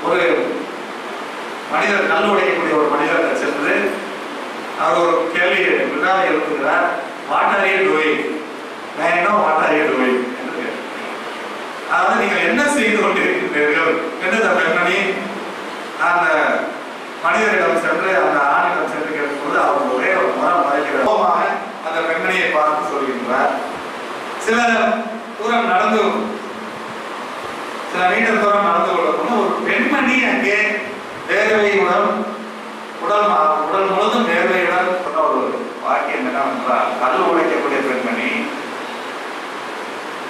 ஒரு மனிதர் கல் உடைக்கக்கூடிய ஒரு மனிதர் சென்று அவர் ஒரு கேள்வி வினாவை எழுப்புகிறார். What are you doing? நான் என்ன வாட் ஆர் யூ டூயிங்? அதாவது நீங்கள் என்ன செய்து கொண்டிருக்கின்றீர்கள் என்று அந்த பெண்மணி அந்த மனிதரிடம் சென்று அந்த ஆணிடம் சென்று கேட்கும்போது அவர் ஒரே ஒரு முறை மறைக்கிறார். அந்த பெண்மணியை பார்த்து சொல்கின்றார். சில தூரம் நடந்து சில மீட்டர் தூரம் நடந்து கொள்ளக்கூடிய ஒரு பெண்மணி அங்கே வேர்வையுடன் உடல் முழுதும் வேர்வையுடன் சொன்ன ஒரு வாக்கியம் என்னவென்றால், கல் உடைக்கக்கூடிய பெண்மணி,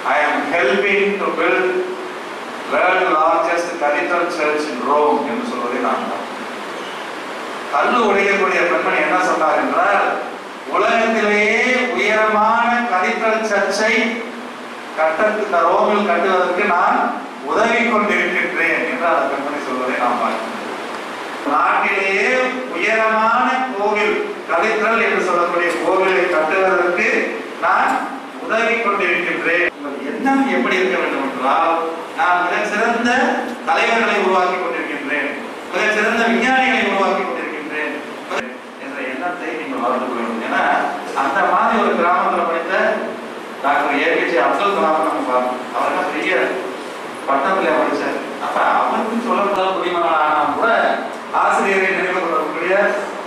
I am helping to build world largest cathedral church in Rome என்று சொல்வதை நான் கல் உடைக்கக்கூடிய பெண்மணி என்ன சொன்னார் என்றால், உலகத்திலேயே உயரமான கதீட்ரல் சர்ச்சை இந்த ரோமில் கட்டுவதற்கு நான் உதவி கொண்டிருக்கின்றேன் என்று அந்த பெண்மணி சொல்வதை நாம் பார்க்கிறோம். நாட்டிலேயே உயரமான கோவில் கதீட்ரல் என்று சொல்லக்கூடிய கோவிலை கட்டுவதற்கு நான் உதவி கொண்டிருக்கின்றேன். எண்ணம் எப்படி இருக்க வேண்டும் என்றால், நான் மிகச் சிறந்த தலைவர்களை உருவாக்கி கொண்டிருக்கின்றேன், மிகச் சிறந்த விஞ்ஞானிகளை உருவாக்கி கொண்டிருக்கின்றேன் என்ற எண்ணத்தை நீங்கள் வளர்த்து கொள்ள வேண்டும். ஏன்னா அந்த மாதிரி ஒரு கிராமத்தில் படித்த டாக்டர் ஏபிஜே அப்துல் கலாம் நம்ம பார்க்கணும். அவர்கள் பெரிய பட்டத்துல படிச்சார். அப்ப அவருக்கு சொல்லப்படாத குடிமகன் ஆனால் கூட ஆசிரியரை நினைவு கொள்ளக்கூடிய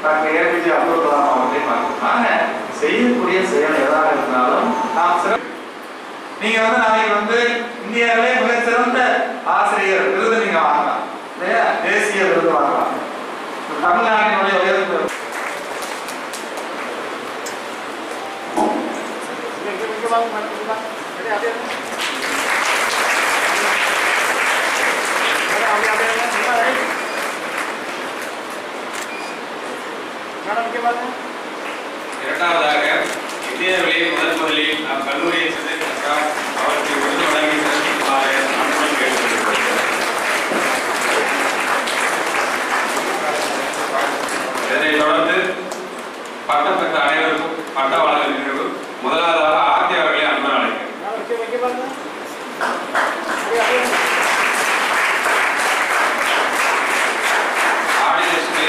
டாக்டர் ஏபிஜே அப்துல் கலாம் அவர்களை பார்க்கணும். செய்யக்கூடிய செயல் எதாக இருந்தாலும் நாம் நீங்க நாளைக்கு இந்தியாவிலே மிக சிறந்த ஆசிரியர் விருது நீங்க வாங்கலாம், இல்லையா? தேசிய விருது வாங்கலாம். தமிழ்நாட்டினுடைய உயர்வு இரண்டாவதாக இந்தியாவிலே முதலில் நாம் கல்லூரியை சென்றிருக்கிறார். அவருக்கு விருது வழங்கி சிறப்பிக்குமாறு அன்புடன் கேட்டுக்கொள்கிறேன். இதனைத் தொடர்ந்து பட்டம் பெற்ற அனைவருக்கும் பட்ட வழங்கல் நிகழ்வு. முதலாவதாக ஆர்த்தி அவர்களை அன்புடன் அழைக்கிறேன். ஆடியன்ஸ்க்கு